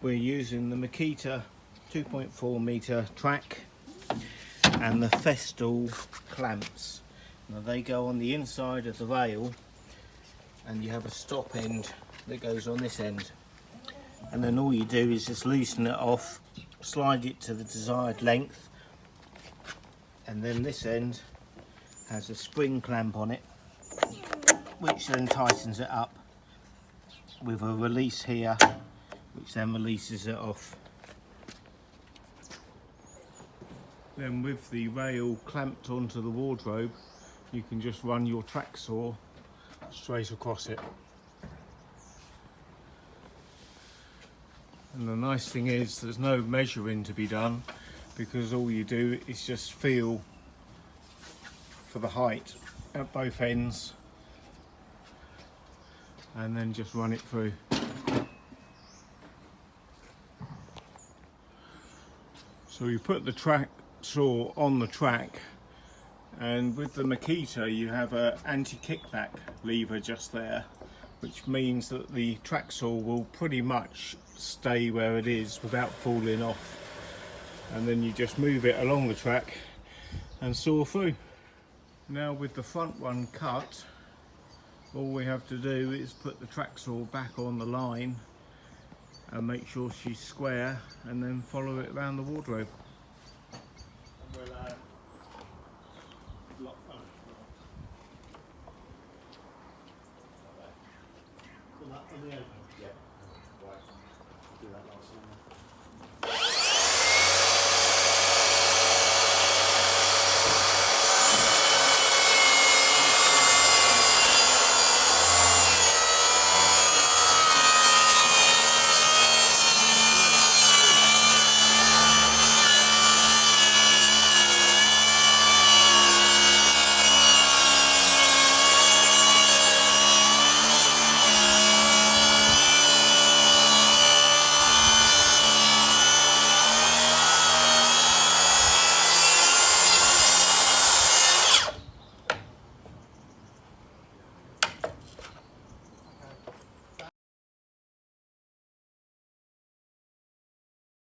We're using the Makita 2.4 metre track and the Festool clamps. Now they go on the inside of the rail, and you have a stop end that goes on this end, and then all you do is just loosen it off, slide it to the desired length, and then this end has a spring clamp on it which then tightens it up with a release here which then releases it off. Then with the rail clamped onto the wardrobe, you can just run your track saw straight across it. And the nice thing is there's no measuring to be done, because all you do is just feel for the height at both ends and then just run it through. So you put the track saw on the track, and with the Makita you have an anti-kickback lever just there, which means that the track saw will pretty much stay where it is without falling off, and then you just move it along the track and saw through. Now with the front one cut, all we have to do is put the track saw back on the line and make sure she's square, and then follow it around the wardrobe. And we'll lock that. Pull that on the open. Yeah. Right. Do that last time.